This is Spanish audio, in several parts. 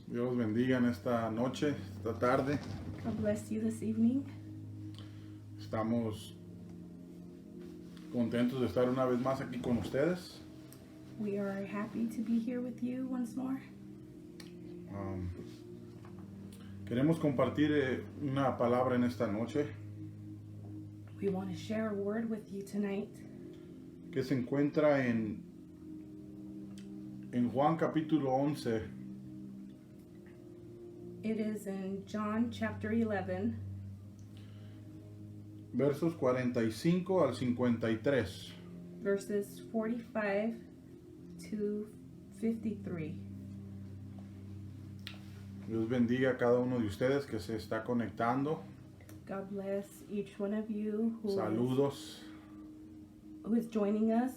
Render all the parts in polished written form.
Dios los bendiga en esta noche, esta tarde. God bless you this evening. Estamos contentos de estar una vez más aquí con ustedes. We are happy to be here with you once more. Queremos compartir una palabra en esta noche We want to share a word with you tonight que se encuentra en Juan capítulo 11, It is in John chapter 11, versos 45 al 53. verses 45 to 53. Dios bendiga a cada uno de ustedes que se está conectando. God bless each one of you Saludos. who is joining us.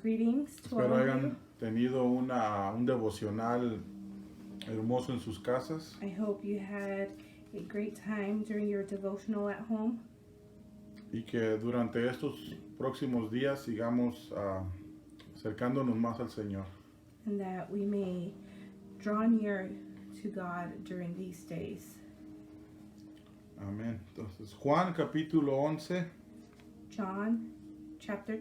Greetings to Espero all of hayan you. tenido un devocional hermoso en sus casas. I hope you had a great time during your devotional at home, Y que durante estos próximos días sigamos acercándonos más al Señor. and that we may draw near to God during these days. Amén. Entonces, Juan capítulo 11, John chapter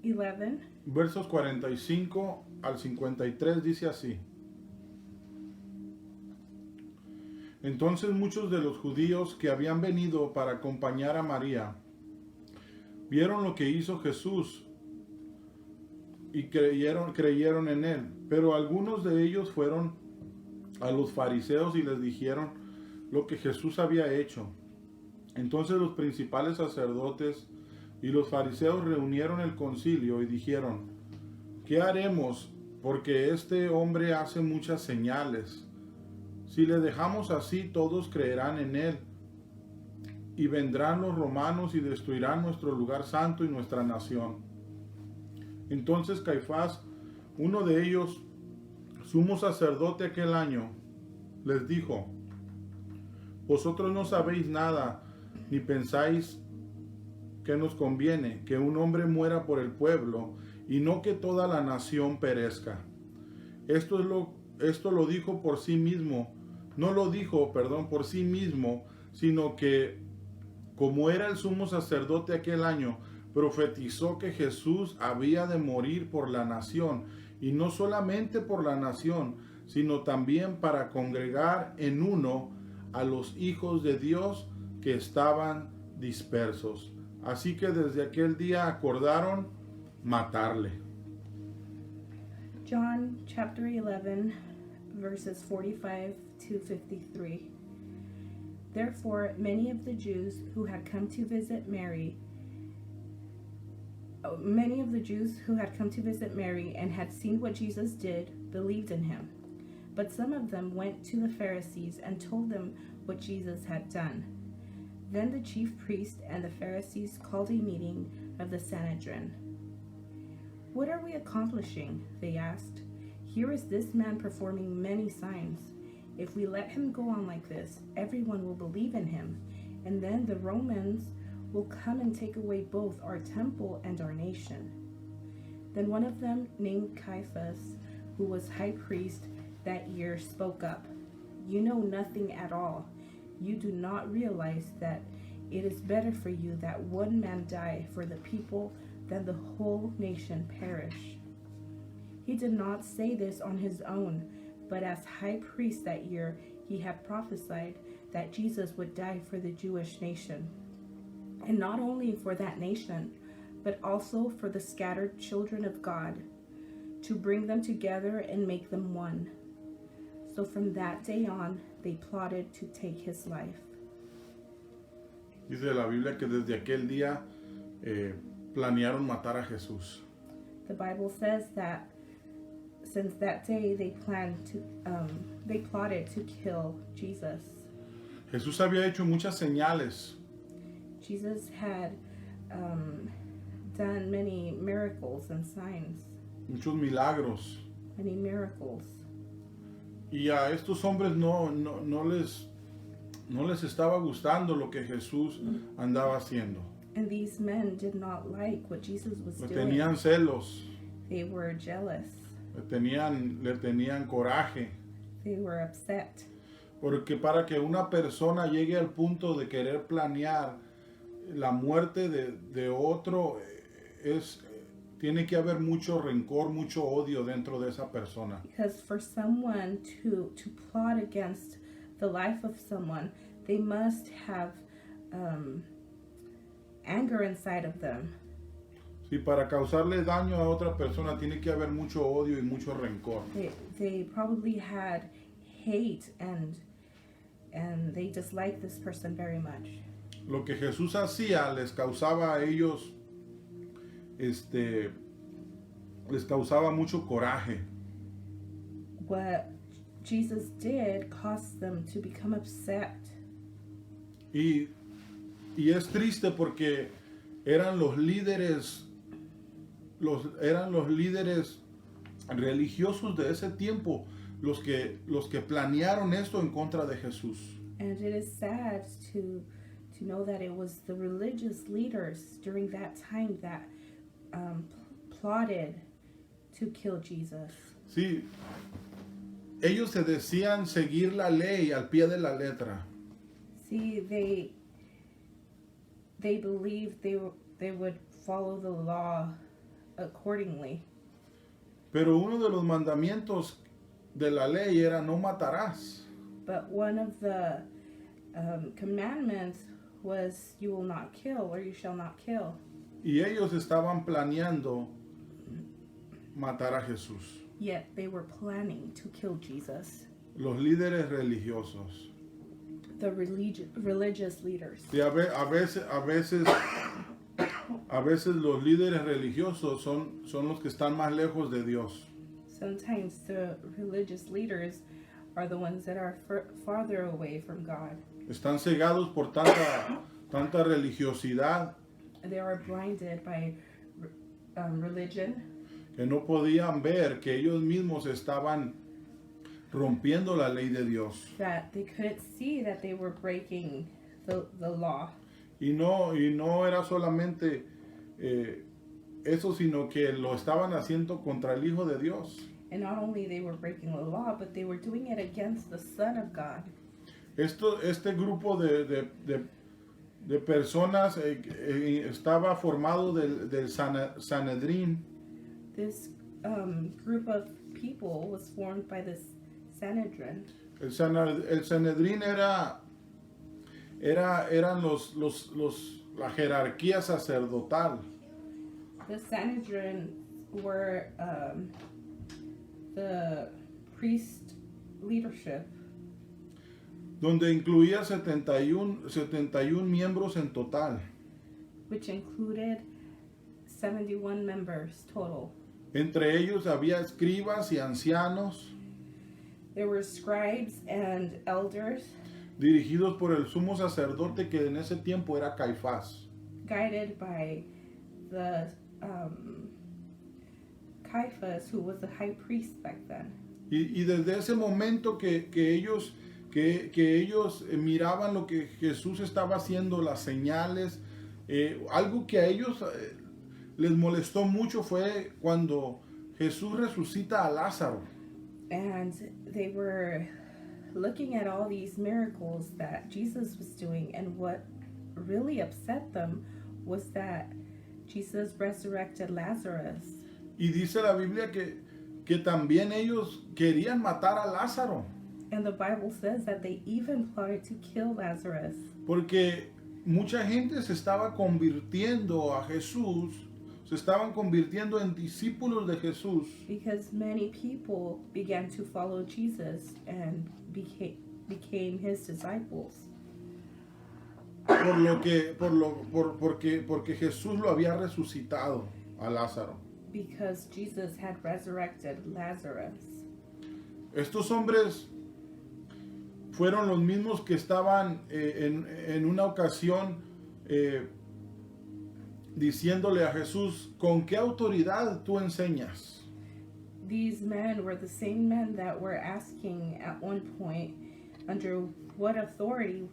11, versos 45 al 53 dice así. Entonces muchos de los judíos que habían venido para acompañar a María vieron lo que hizo Jesús y creyeron en él. Pero algunos de ellos fueron a los fariseos y les dijeron lo que Jesús había hecho. Entonces los principales sacerdotes y los fariseos reunieron el concilio y dijeron: ¿qué haremos? Porque este hombre hace muchas señales. Si le dejamos así, todos creerán en él. Y vendrán los romanos y destruirán nuestro lugar santo y nuestra nación. Entonces Caifás, uno de ellos, sumo sacerdote aquel año, les dijo: vosotros no sabéis nada, ni pensáis que nos conviene que un hombre muera por el pueblo, y no que toda la nación perezca. Esto lo dijo por sí mismo, no lo dijo, por sí mismo, sino que, como era el sumo sacerdote aquel año, profetizó que Jesús había de morir por la nación, y no solamente por la nación, sino también para congregar en uno a los hijos de Dios que estaban dispersos. Así que desde aquel día acordaron matarle. John chapter 11, verses 45 to 53. Therefore, many of the Jews who had come to visit Mary and had seen what Jesus did believed in him. But some of them went to the Pharisees and told them what Jesus had done. Then the chief priest and the Pharisees called a meeting of the Sanhedrin. What are we accomplishing? They asked. Here is this man performing many signs. If we let him go on like this, everyone will believe in him, and then the Romans will come and take away both our temple and our nation. Then one of them, named Caiaphas, who was high priest that year, spoke up. You know nothing at all. You do not realize that it is better for you that one man die for the people than the whole nation perish. He did not say this on his own, but as high priest that year, he had prophesied that Jesus would die for the Jewish nation. And not only for that nation, but also for the scattered children of God, to bring them together and make them one. So from that day on, they plotted to take his life. Dice la Biblia que desde aquel día planearon matar a Jesús. The Bible says that since that day, they plotted to kill Jesus. Jesús había hecho muchas señales. Jesus had done many miracles and signs, Muchos milagros. many miracles. Y a estos hombres no les estaba gustando lo que Jesús andaba haciendo. And these men did not like what Jesus was Le doing. tenían celos, They were jealous. le tenían coraje. They were upset Porque para que una persona llegue al punto de querer planear la muerte de otro, tiene que haber mucho rencor, mucho odio dentro de esa persona. because for someone to plot against the life of someone, they must have anger inside of them. Si para causarle daño a otra persona tiene que haber mucho odio y mucho rencor. They probably had hate and they disliked this person very much. Lo que Jesús hacía les causaba a ellos, les causaba mucho coraje. What Jesus did caused them to become upset. Y es triste porque eran los líderes, eran los líderes religiosos de ese tiempo los que planearon esto en contra de Jesús. And it is sad to know that it was the religious leaders during that time that plotted to kill Jesus. Sí, ellos se decían seguir la ley al pie de la letra. See, they believed they would follow the law accordingly. Pero uno de los mandamientos de la ley era no matarás. But one of the commandments was you will not kill or you shall not kill. Y ellos estaban planeando matar a Jesús. Yet they were planning to kill Jesus. Los líderes religiosos. The religious leaders. Y a veces los líderes religiosos son los que están más lejos de Dios. Sometimes the religious leaders are the ones that are farther away from God. Están cegados por tanta religiosidad They are blinded by religion, que no podían ver que ellos mismos estaban rompiendo la ley de Dios. that they couldn't see that they were breaking the law. Y no era solamente eso, sino que lo estaban haciendo contra el Hijo de Dios. And not only they were breaking the law, but they were doing it against the Son of God. Este grupo de personas estaba formado del Sanedrín. This group of people was formed by this Sanhedrin. El Sanedrín eran la jerarquía sacerdotal. The Sanhedrin were the priest leadership, Donde incluía 71 miembros en total. which included 71 members total. Entre ellos había escribas y ancianos, There were scribes and elders, dirigidos por el sumo sacerdote que en ese tiempo era Caifás. guided by the Caiaphas, who was the high priest back then. Y desde ese momento que ellos miraban lo que Jesús estaba haciendo, las señales, algo que a ellos les molestó mucho fue cuando Jesús resucita a Lázaro. And they were looking at all these miracles that Jesus was doing, and what really upset them was that Jesus resurrected Lazarus. Y dice la Biblia que también ellos querían matar a Lázaro, And the Bible says that they even plotted to kill Lazarus porque mucha gente se estaba convirtiendo a Jesús, se estaban convirtiendo en discípulos de Jesús, because many people began to follow Jesus and became his disciples. porque Jesús lo había resucitado a Lázaro. Because Jesus had resurrected Lazarus. Estos hombres fueron los mismos que estaban en una ocasión diciéndole a Jesús, ¿con qué autoridad tú enseñas? These men were the same men that were asking at one point, under what authority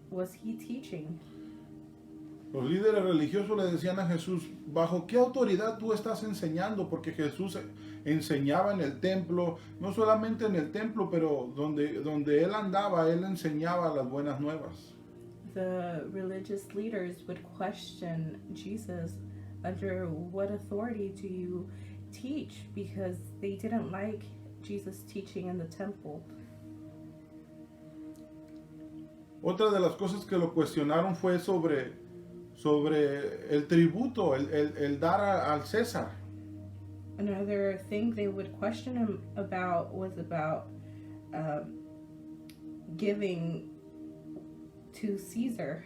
was he teaching? Los líderes religiosos le decían a Jesús, ¿bajo qué autoridad tú estás enseñando? Porque Jesús enseñaba en el templo, no solamente en el templo, pero donde él andaba, él enseñaba las buenas nuevas. The religious leaders would question Jesus, under what authority do you teach? Because they didn't like Jesus teaching in the temple. Otra de las cosas que lo cuestionaron fue sobre el tributo, el dar al César. Another thing they would question him about was about giving to Caesar.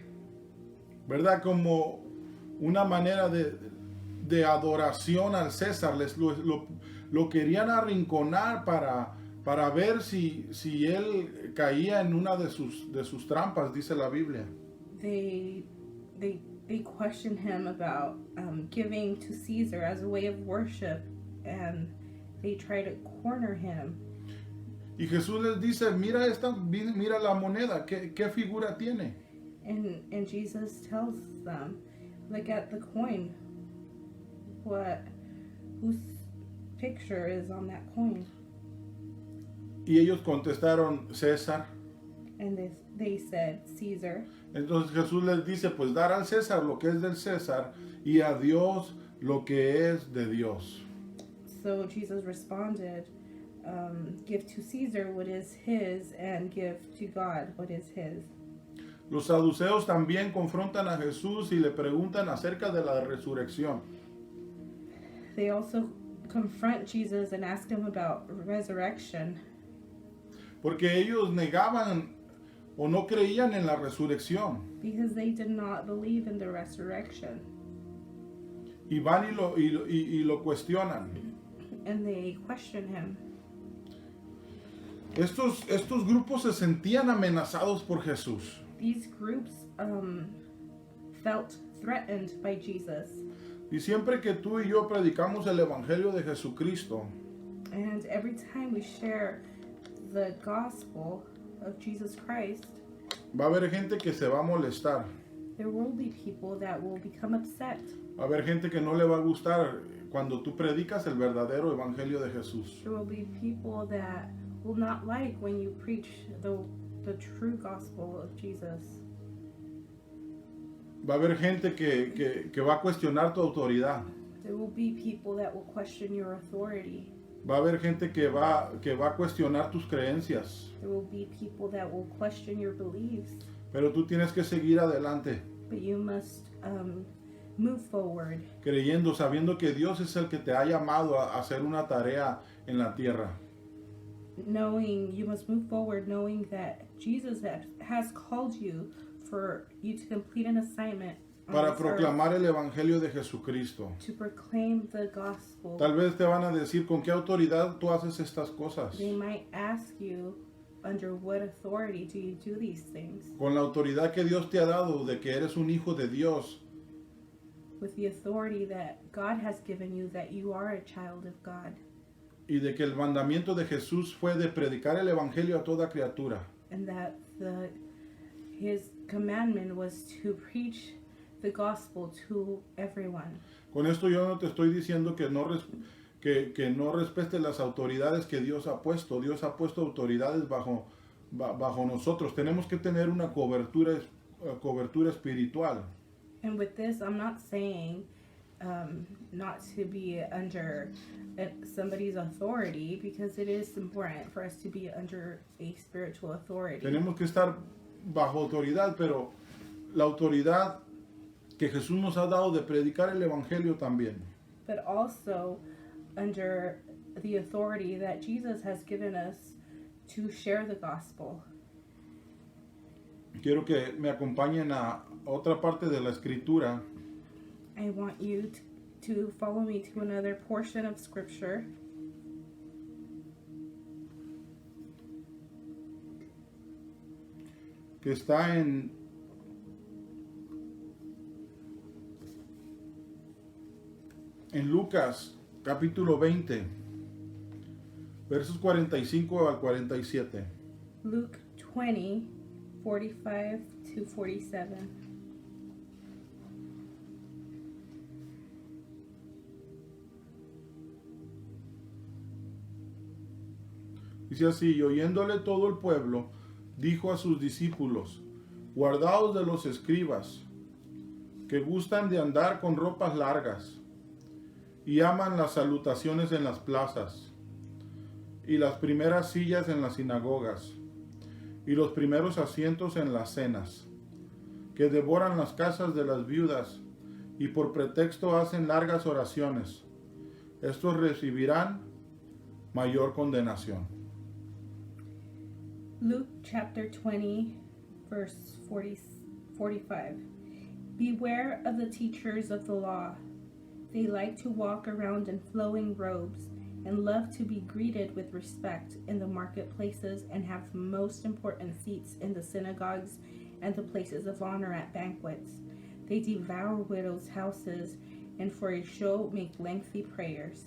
¿Verdad? Como una manera de adoración al César. Lo querían arrinconar para ver si él caía en una de sus trampas, dice la Biblia. They questioned him about giving to Caesar as a way of worship, and they try to corner him. Y Jesús les dice, mira la moneda, ¿qué figura tiene? And Jesus tells them, look at the coin. Whose picture is on that coin? Y ellos contestaron, César. And they said, Caesar. Entonces Jesús les dice, pues dar al César lo que es del César y a Dios lo que es de Dios. So Jesus responded, give to Caesar what is his, and give to God what is his. Los saduceos también confrontan a Jesús y le preguntan acerca de la resurrección. They also confront Jesus and ask him about resurrection. Porque ellos negaban o no creían en la resurrección. Because they did not believe in the resurrection. Y van y lo cuestionan. And they question him. Estos grupos se sentían amenazados por Jesús. These groups felt threatened by Jesus. Y siempre que tú y yo predicamos el Evangelio de Jesucristo, And every time we share the gospel of Jesus Christ, va a haber gente que se va a molestar. there will be people that will become upset. Va a haber gente que no le va a gustar cuando tú predicas el verdadero Evangelio de Jesús. There will be people that will not like when you preach the true gospel of Jesus. Va a haber gente que va a cuestionar tu autoridad. There will be people that will question your authority. Va a haber gente que va a cuestionar tus creencias. There will be people that will question your beliefs. Pero tú tienes que seguir adelante, But you must move forward, creyendo, sabiendo que Dios es el que te ha llamado a hacer una tarea en la tierra. you must move forward knowing that Jesus has called you for you to complete an assignment on Para this proclamar el Evangelio de Jesucristo. earth, to proclaim the gospel. Tal vez te van a decir con qué autoridad tú haces estas cosas. They might ask you, under what authority do you do these things? Con la autoridad que Dios te ha dado de que eres un hijo de Dios. With the authority that God has given you, that you are a child of God, Y de que el mandamiento de Jesús fue de predicar el Evangelio a toda criatura. and that his commandment was to preach the gospel to everyone. Con esto yo no te estoy diciendo que no respetes las autoridades que Dios ha puesto. Dios ha puesto autoridades bajo nosotros. Tenemos que tener una cobertura espiritual. And with this, I'm not saying not to be under somebody's authority, because it is important for us to be under a spiritual authority. Tenemos que estar bajo autoridad, pero la autoridad que Jesús nos ha dado de predicar el Evangelio también. But also under the authority that Jesus has given us to share the gospel. Quiero que me acompañen a otra parte de la escritura. I want you to follow me to another portion of scripture. Que está en Lucas capítulo 20, versos 45 al 47. Luke 20, 45 to 47. Dice así, y oyéndole todo el pueblo, dijo a sus discípulos, guardaos de los escribas, que gustan de andar con ropas largas, y aman las salutaciones en las plazas, y las primeras sillas en las sinagogas, y los primeros asientos en las cenas, que devoran las casas de las viudas, y por pretexto hacen largas oraciones. Estos recibirán mayor condenación. Luke chapter 20, verse 45. Beware of the teachers of the law. They like to walk around in flowing robes and love to be greeted with respect in the marketplaces and have the most important seats in the synagogues and the places of honor at banquets. They devour widows' houses and for a show make lengthy prayers.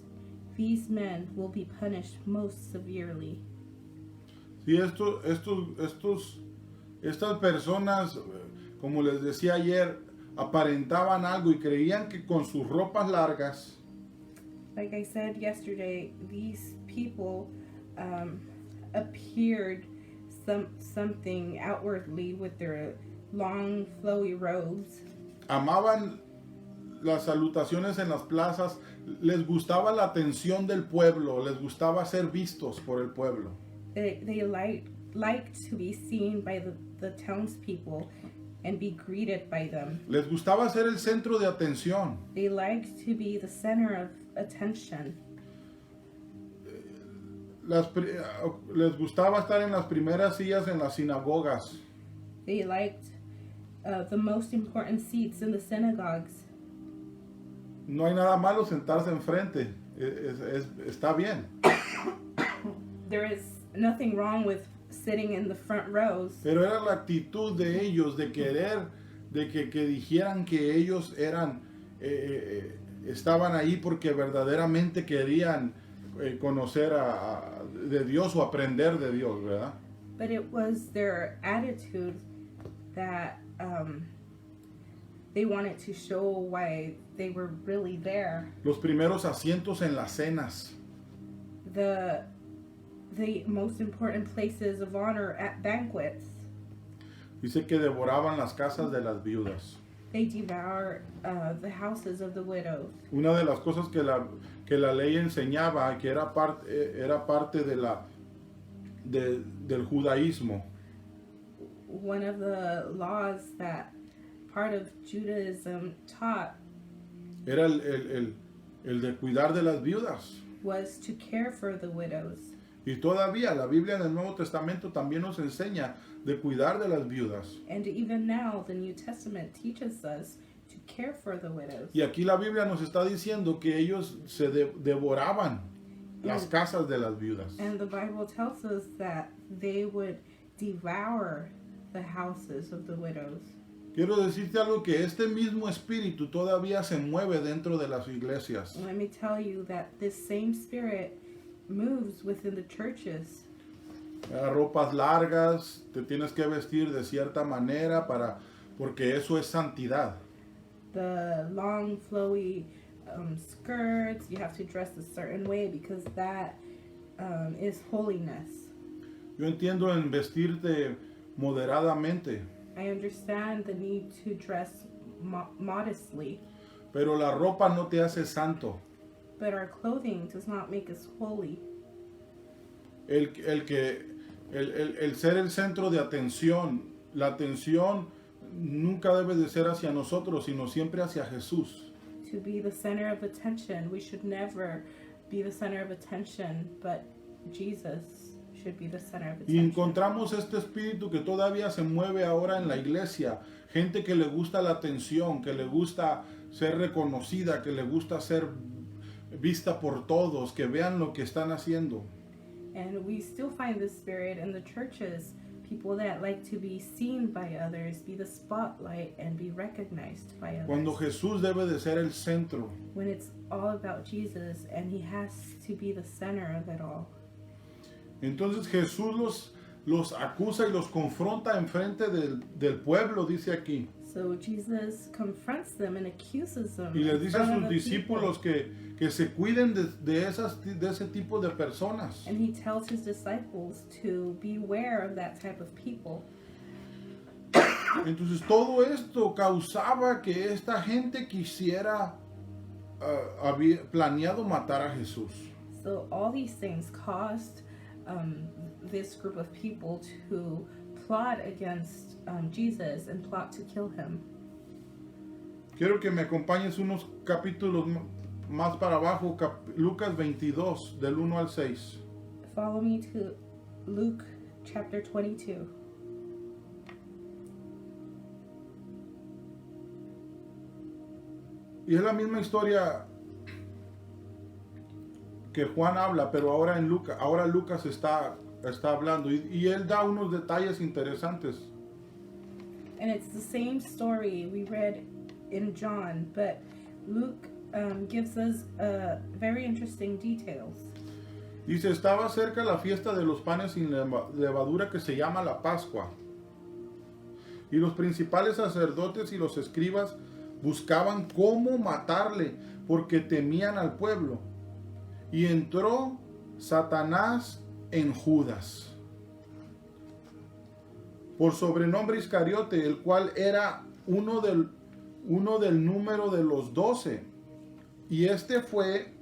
These men will be punished most severely. Sí, estas personas, como les decía ayer, aparentaban algo y creían que con sus ropas largas, Like I said yesterday, these people appeared something outwardly with their long, flowy robes. amaban las salutaciones en las plazas, les gustaba la atención del pueblo, les gustaba ser vistos por el pueblo. They liked to be seen by the townspeople and be greeted by them. Les gustaba ser el centro de atención. They liked to be the center of attention. Les gustaba estar en las primeras sillas en las sinagogas. They liked the most important seats in the synagogues. No hay nada malo sentarse enfrente, está bien. There is nothing wrong with sitting in the front rows. Pero era la actitud de ellos de querer, de que dijeran que ellos estaban ahí porque verdaderamente querían conocer de Dios o aprender de Dios, ¿verdad? But it was their attitude that they wanted to show why they were really there. Los primeros asientos en las cenas. The most important places of honor at banquets. Dice que devoraban las casas de las viudas. They devour the houses of the widows. Una de las cosas que la ley enseñaba, que era parte del judaísmo, One of the laws that part of Judaism taught era el de cuidar de las viudas. was to care for the widows. Y todavía la Biblia en el Nuevo Testamento también nos enseña de cuidar de las viudas. And even now, the New Testament teaches us to care for the widows. Y aquí la Biblia nos está diciendo que ellos se devoraban las casas de las viudas. And the Bible tells us that they would devour the houses of the widows. Quiero decirte algo, que este mismo espíritu todavía se mueve dentro de las iglesias. Let me tell you that this same spirit moves within the churches. Ropas largas, te tienes que vestir de cierta manera porque eso es santidad. The long, flowy skirts, you have to dress a certain way because that is holiness. Yo entiendo en vestirte moderadamente, I understand the need to dress modestly, pero la ropa no te hace santo. but our clothing does not make us holy. El ser el centro de atención, la atención nunca debe de ser hacia nosotros, sino siempre hacia Jesús. To be the center of attention, we should never be the center of attention, but Jesus should be the center of Y attention. encontramos este espíritu que todavía se mueve ahora en la iglesia. Gente que le gusta la atención, que le gusta ser reconocida, que le gusta ser vista por todos, que vean lo que están haciendo. And we still find this spirit in the churches, people that like to be seen by others, be the spotlight, and be recognized by others. Cuando Jesús debe de ser el centro. When it's all about Jesus and he has to be the center of it all. Entonces Jesús los acusa y los confronta enfrente del pueblo, dice aquí. So Jesus confronts them and accuses them. Y les in dice a front sus of the discípulos people. que se cuiden de ese tipo de personas. And he tells his disciples to beware of that type of people. Entonces todo esto causaba que esta gente quisiera, había planeado matar a Jesús. So all these things caused this group of people to plot against Jesus and plot to kill him. Quiero que me acompañes unos capítulos más para abajo, Lucas 22, del 1 al 6. Follow me to Luke chapter 22. Y es la misma historia que Juan habla, pero ahora Lucas está hablando y él da unos detalles interesantes. And it's the same story we read in John, but Luke gives us very interesting details. Dice, estaba cerca la fiesta de los panes sin levadura que se llama la Pascua. Y los principales sacerdotes y los escribas buscaban cómo matarle porque temían al pueblo. Y entró Satanás en Judas, por sobrenombre Iscariote, el cual era uno del número de los 12. Y este fue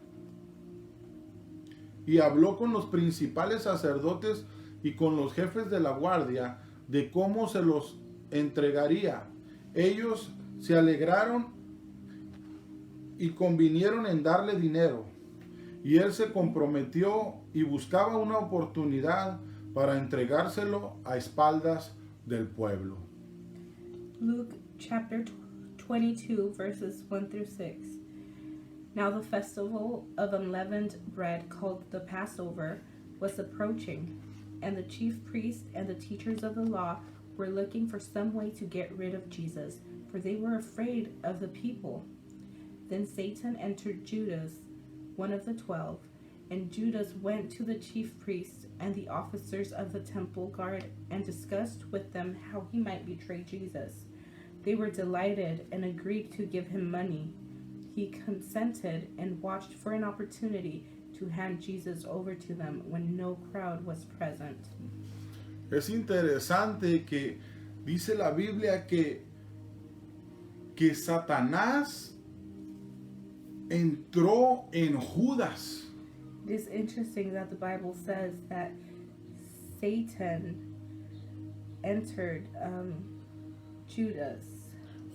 y habló con los principales sacerdotes y con los jefes de la guardia de cómo se los entregaría. Ellos se alegraron y convinieron en darle dinero. Y él se comprometió y buscaba una oportunidad para entregárselo a espaldas del pueblo. Luke chapter 22 verses 1 through 6. Now the festival of unleavened bread called the Passover was approaching, and the chief priests and the teachers of the law were looking for some way to get rid of Jesus, for they were afraid of the people. Then Satan entered Judas, one of the 12, and Judas went to the chief priests and the officers of the temple guard and discussed with them how he might betray Jesus. They were delighted and agreed to give him money. He consented and watched for an opportunity to hand Jesus over to them when no crowd was present. Es interesante que dice la Biblia que Satanás entró en Judas. It is interesting that the Bible says that Satan entered Judas.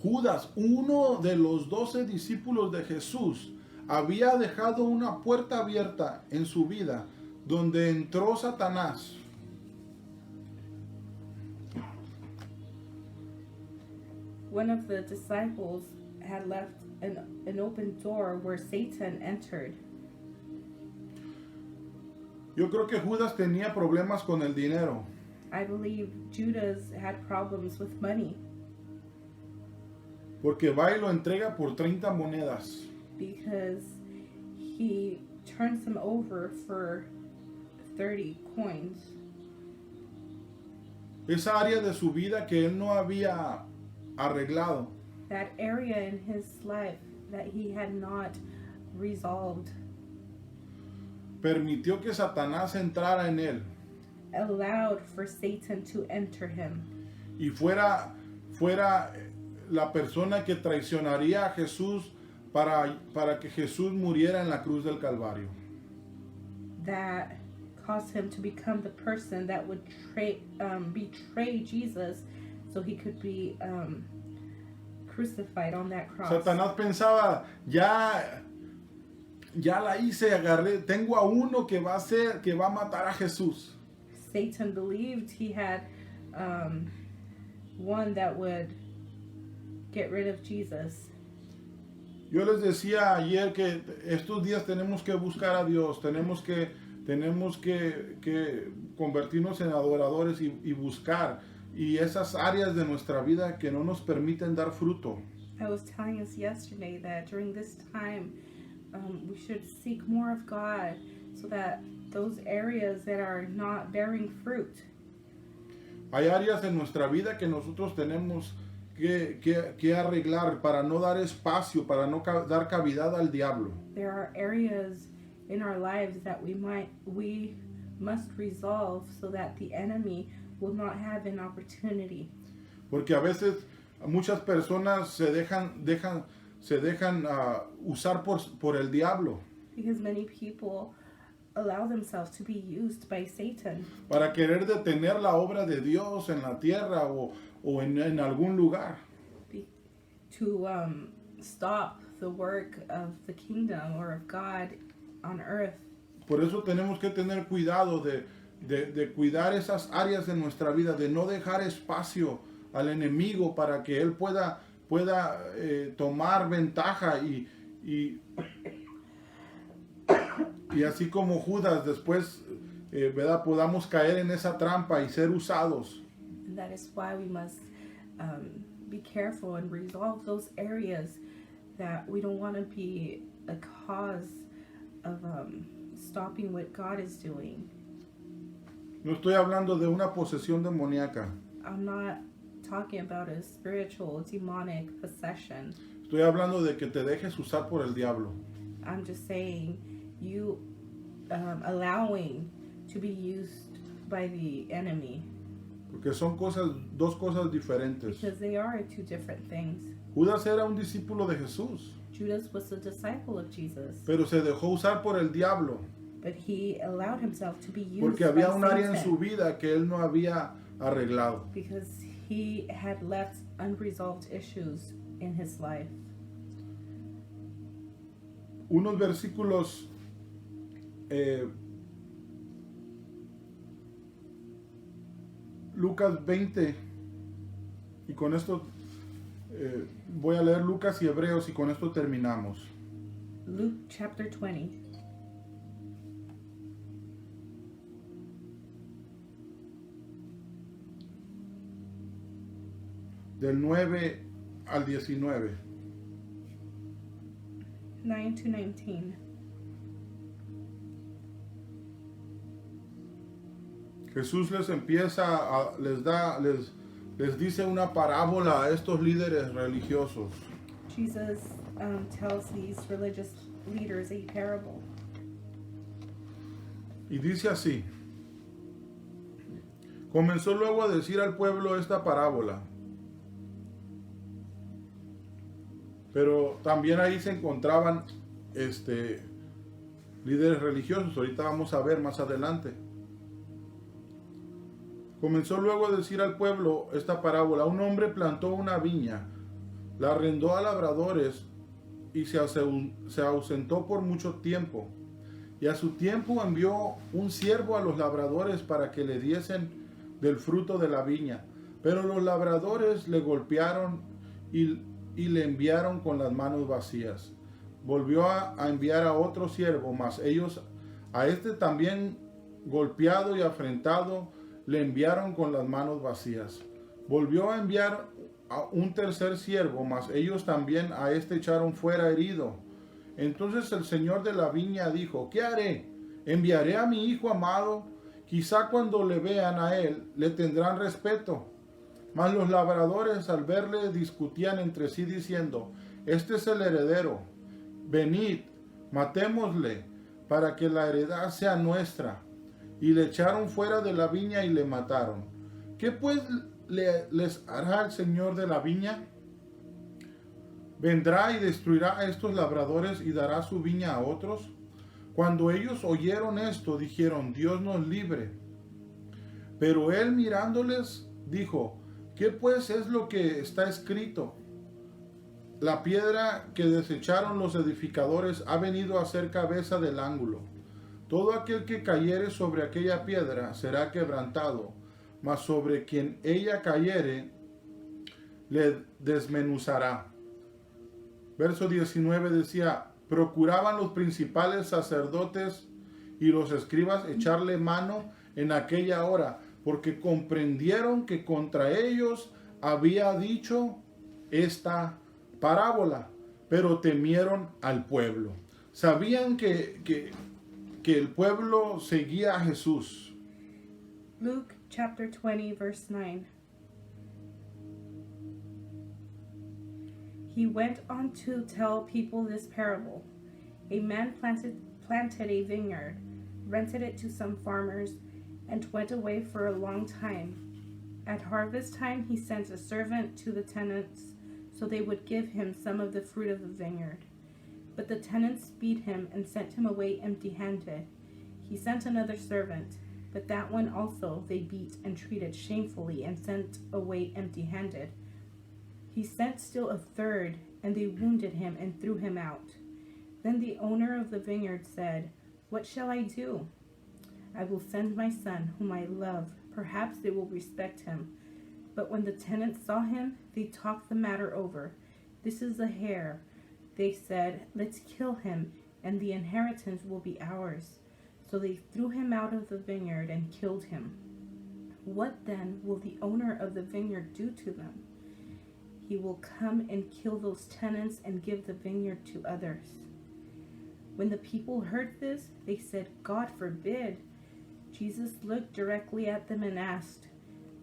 Judas, uno de los 12 discípulos de Jesús, había dejado una puerta abierta en su vida donde entró Satanás. One of the disciples had left an open door where Satan entered. Yo creo que Judas tenía problemas con el dinero. I believe Judas had problems with money Porque va y lo entrega por 30 monedas. because he turns him over for 30 coins. Esa área de su vida que él no había arreglado. That area in his life that he had not resolved Permitió que Satanás entrara en él allowed for Satan to enter him. y fuera la persona que traicionaría a Jesús para que Jesús muriera en la cruz del Calvario. That caused him to become the person that would betray Jesus so he could be crucified on that cross. Satanás pensaba, ya la hice, agarré, tengo a uno que va a matar a Jesús. Satan believed he had one that would get rid of Jesus. Yo les decía ayer que estos días tenemos que buscar a Dios, tenemos que convertirnos en adoradores y buscar y esas áreas de nuestra vida que no nos permiten dar fruto. I was telling us yesterday that during this time we should seek more of God so that those areas that are not bearing fruit Hay áreas en nuestra vida que nosotros tenemos que arreglar para no dar espacio, para no dar cavidad al diablo. There are areas in our lives that we must resolve so that the enemy will not have an opportunity. Porque a veces muchas personas se dejan usar por el diablo Because many people allow themselves to be used by Satan para querer detener la obra de Dios en la tierra o en algún lugar. to stop the work of the kingdom or of God on earth. Por eso tenemos que tener cuidado de cuidar esas áreas de nuestra vida, de no dejar espacio al enemigo para que él pueda tomar ventaja y así como Judas después, ¿verdad? Podamos caer en esa trampa y ser usados. And that is why we must be careful and resolve those areas that we don't want to be a cause of stopping what God is doing. No estoy hablando de una posesión demoníaca. I'm not talking about a spiritual demonic possession. Estoy hablando de que te dejes usar por el diablo. I'm just saying you allowing to be used by the enemy, Porque son dos cosas diferentes. because they are two different things. Judas era un discípulo de Jesús, Judas was a disciple of Jesus, pero se dejó usar por el diablo. but he allowed himself to be used Porque había un by área en Satan su vida que él no había arreglado. because he had left unresolved issues in his life. Unos versículos Lucas 20, y con esto voy a leer Lucas y Hebreos y con esto terminamos. Luke chapter 20. Del 9 al 19. 9 to 19. Jesús les dice una parábola a estos líderes religiosos. Jesus tells these religious leaders a parable. Y dice así: comenzó luego a decir al pueblo esta parábola. Pero también ahí se encontraban líderes religiosos. Ahorita vamos a ver más adelante. Comenzó luego a decir al pueblo esta parábola. Un hombre plantó una viña, la arrendó a labradores y se ausentó por mucho tiempo. Y a su tiempo envió un siervo a los labradores para que le diesen del fruto de la viña. Pero los labradores le golpearon y le enviaron con las manos vacías. Volvió a enviar a otro siervo, mas ellos a este también golpeado y afrentado le enviaron con las manos vacías. Volvió a enviar a un tercer siervo, mas ellos también a este echaron fuera herido. Entonces el señor de la viña dijo: ¿qué haré? Enviaré a mi hijo amado, quizá cuando le vean a él le tendrán respeto. Mas los labradores al verle discutían entre sí diciendo: este es el heredero, venid, matémosle, para que la heredad sea nuestra. Y le echaron fuera de la viña y le mataron. ¿Qué pues les hará el señor de la viña? ¿Vendrá y destruirá a estos labradores y dará su viña a otros? Cuando ellos oyeron esto, dijeron: Dios nos libre. Pero él mirándoles dijo: ¿qué pues es lo que está escrito? La piedra que desecharon los edificadores ha venido a ser cabeza del ángulo. Todo aquel que cayere sobre aquella piedra será quebrantado, mas sobre quien ella cayere le desmenuzará. Verso 19 decía: procuraban los principales sacerdotes y los escribas echarle mano en aquella hora, porque comprendieron que contra ellos había dicho esta parábola, pero temieron al pueblo. Sabían que el pueblo seguía a Jesús. Luke chapter 20, verse 9. He went on to tell people this parable. A man planted a vineyard, rented it to some farmers, and went away for a long time. At harvest time, he sent a servant to the tenants so they would give him some of the fruit of the vineyard. But the tenants beat him and sent him away empty-handed. He sent another servant, but that one also they beat and treated shamefully and sent away empty-handed. He sent still a third, and they wounded him and threw him out. Then the owner of the vineyard said, "What shall I do? I will send my son, whom I love. Perhaps they will respect him." But when the tenants saw him, they talked the matter over. "This is a heir," they said. "Let's kill him, and the inheritance will be ours." So they threw him out of the vineyard and killed him. What then will the owner of the vineyard do to them? He will come and kill those tenants and give the vineyard to others. When the people heard this, they said, "God forbid." Jesus looked directly at them and asked,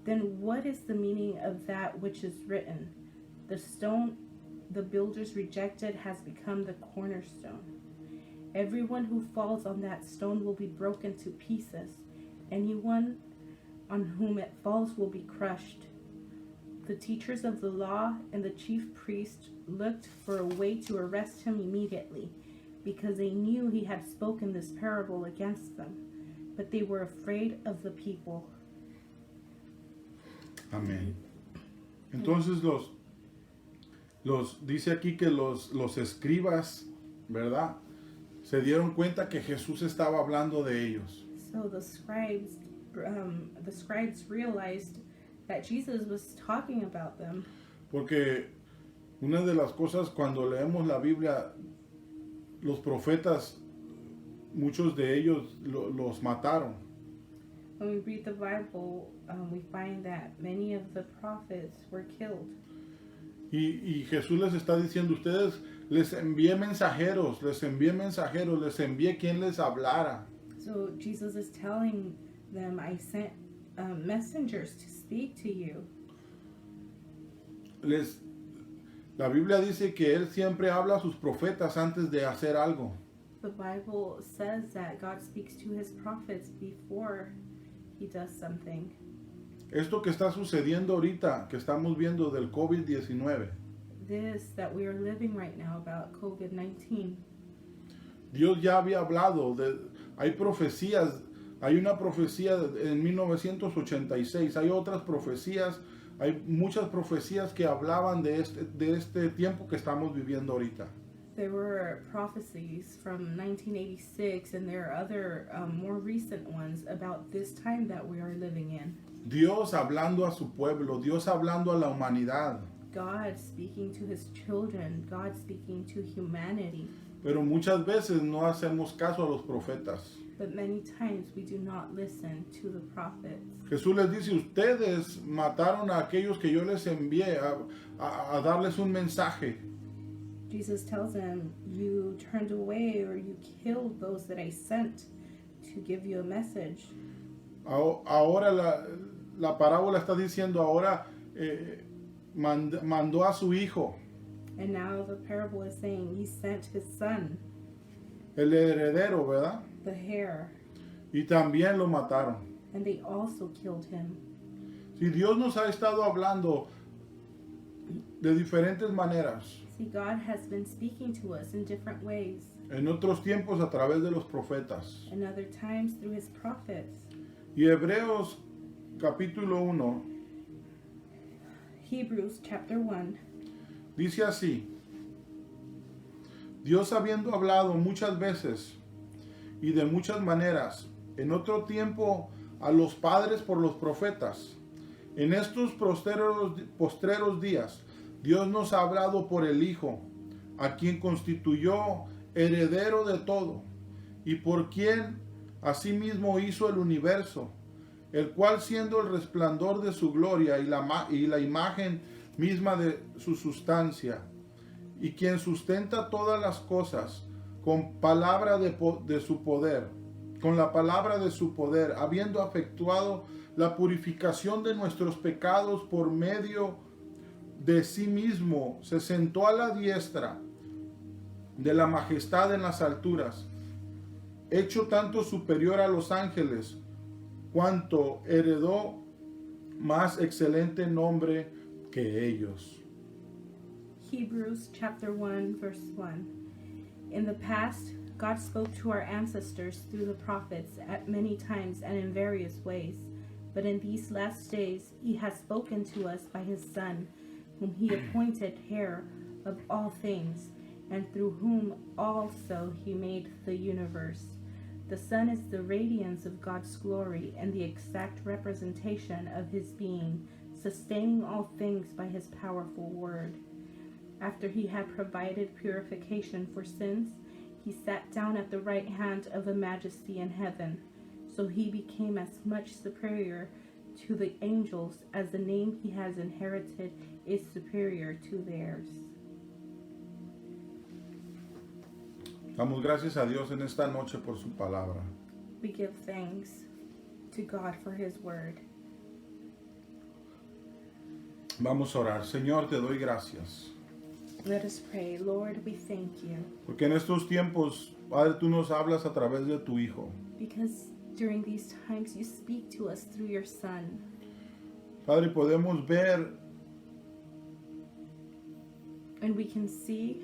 "Then what is the meaning of that which is written? The stone the builders rejected has become the cornerstone. Everyone who falls on that stone will be broken to pieces. Anyone on whom it falls will be crushed." The teachers of the law and the chief priest looked for a way to arrest him immediately, because they knew he had spoken this parable against them. But they were afraid of the people. Amén. Entonces dice aquí que los escribas, ¿verdad? Se dieron cuenta que Jesús estaba hablando de ellos. So the scribes realized that Jesus was talking about them. Porque una de las cosas cuando leemos la Biblia, los profetas, muchos de ellos los mataron. When we read the Bible, we find that many of the prophets were killed. Y Jesús les está diciendo, ustedes les envié mensajeros, les envié quien les hablara. So Jesus is telling them, I sent messengers to speak to you. La Biblia dice que Él siempre habla a sus profetas antes de hacer algo. The Bible says that God speaks to his prophets before he does something. Esto que está sucediendo ahorita, que estamos viendo del COVID-19, This that we are living right now about COVID-19. Dios ya había hablado, hay profecías, hay una profecía en 1986, hay otras profecías, hay muchas profecías que hablaban de este tiempo que estamos viviendo ahorita. There were prophecies from 1986, and there are other more recent ones about this time that we are living in. Dios hablando a su pueblo, Dios hablando a la humanidad. God speaking to his children, God speaking to humanity. Pero muchas veces no hacemos caso a los profetas. But many times we do not listen to the prophets. Jesús les dice, ustedes mataron a aquellos que yo les envié a darles un mensaje. Jesus tells them, you turned away or you killed those that I sent to give you a message. Ahora la parábola está diciendo, ahora mandó a su hijo. And now the parable is saying he sent his son, El heredero, ¿verdad? the heir, Y también lo mataron. and they also killed him. Si Dios nos ha estado hablando de diferentes maneras, See, God has been speaking to us in different ways, en otros tiempos a través de los profetas. and other times through his prophets. Y Hebreos capítulo 1 Hebrews chapter 1. dice así: Dios habiendo hablado muchas veces y de muchas maneras en otro tiempo a los padres por los profetas, en estos postreros días Dios nos ha hablado por el Hijo, a quien constituyó heredero de todo, y por quien asimismo hizo el universo, el cual siendo el resplandor de su gloria y la imagen misma de su sustancia, y quien sustenta todas las cosas con palabra de su poder, con la palabra de su poder, habiendo efectuado la purificación de nuestros pecados por medio de sí mismo, se sentó a la diestra de la majestad en las alturas, hecho tanto superior a los ángeles, cuanto heredó más excelente nombre que ellos. Hebrews chapter 1, verse 1. In the past, God spoke to our ancestors through the prophets at many times and in various ways. But in these last days, he has spoken to us by his Son, whom he appointed heir of all things, and through whom also he made the universe. The Son is the radiance of God's glory and the exact representation of his being, sustaining all things by his powerful word. After he had provided purification for sins, he sat down at the right hand of the Majesty in heaven. So he became as much superior to the angels as the name he has inherited is superior to theirs. Damos gracias a Dios en esta noche por su palabra. We give thanks to God for his word. Vamos a orar. Señor, te doy gracias. Let us pray. Lord, we thank you. Porque en estos tiempos, Padre, tú nos hablas a través de tu Hijo. Because during these times you speak to us through your Son. Padre, podemos ver And we can see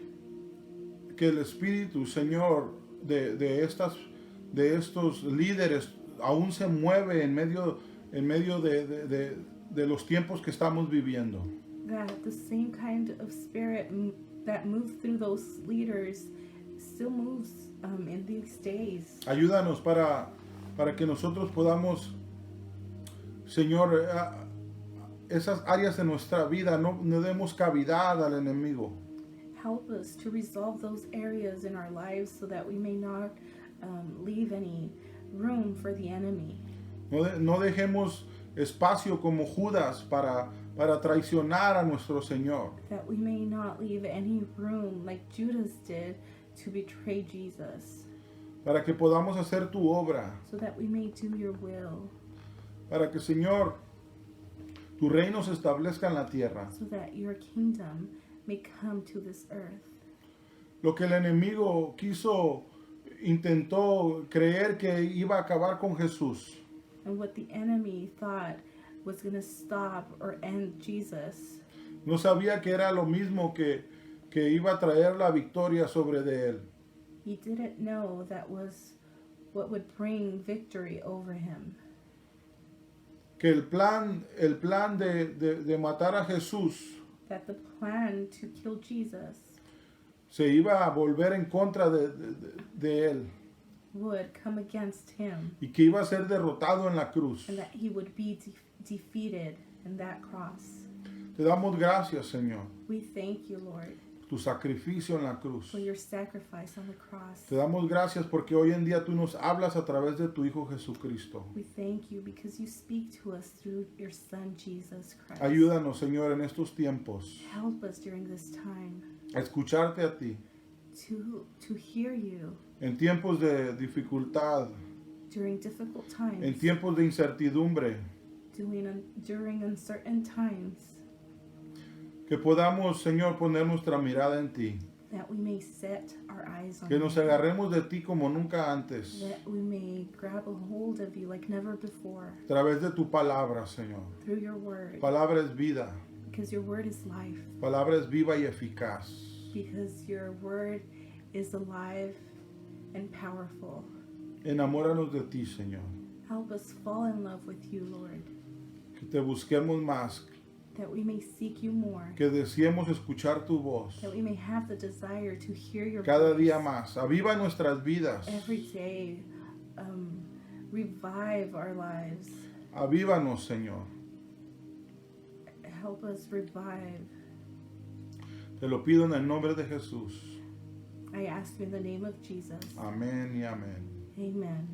que el Espíritu, Señor, de estos líderes aún se mueve en medio de los tiempos que estamos viviendo. that the same kind of spirit that moved through those leaders still moves in these days. Ayúdanos para que nosotros podamos, Señor, esas áreas de nuestra vida no demos cavidad al enemigo. Help us to resolve those areas in our lives so that we may not leave any room for the enemy. No dejemos espacio como Judas para traicionar a nuestro Señor. That we may not leave any room like Judas did to betray Jesus. Para que podamos hacer tu obra. So that we may do your will. Para que, Señor, tu reino se establezca en la tierra. So that your kingdom may come to this earth. Lo que el enemigo intentó creer que iba a acabar con Jesús. And what the enemy thought was going to stop or end Jesus. No sabía que era lo mismo que iba a traer la victoria sobre de él. He didn't know that was what would bring victory over him. Que el plan de matar a Jesús That the plan to kill Jesus se iba a volver en contra de él. would come against him. Y que iba a ser derrotado en la cruz. And that he would be defeated in that cross. Te damos gracias, Señor, We thank you, Lord, tu sacrificio en la cruz. for your sacrifice on the cross. Te damos gracias porque hoy en día tú nos hablas a través de tu Hijo Jesucristo. We thank you because you speak to us through your Son, Jesus Christ. Ayúdanos, Señor, en estos tiempos Help us during this time a escucharte a ti. to hear you En tiempos de dificultad, during difficult en times, tiempos de incertidumbre, during uncertain times, que podamos, Señor, poner nuestra mirada en ti. that we may set our eyes on Que nos you, agarremos de ti como nunca antes. that we may grab a hold of you like never before A través de tu palabra, Señor. through your word, Palabra es vida. because your word is life, Palabra es viva y eficaz. because your word is alive and powerful. Enamóranos de ti, Señor. Help us fall in love with you, Lord, Que te busquemos más. that we may seek you more, Que deseemos escuchar tu voz. that we may have the desire to hear your Cada voice día más. Aviva nuestras vidas. every day. Revive our lives. Avívanos, Señor. Help us revive. Te lo pido en el nombre de Jesús. I ask you in the name of Jesus. Amén y amén. Amen.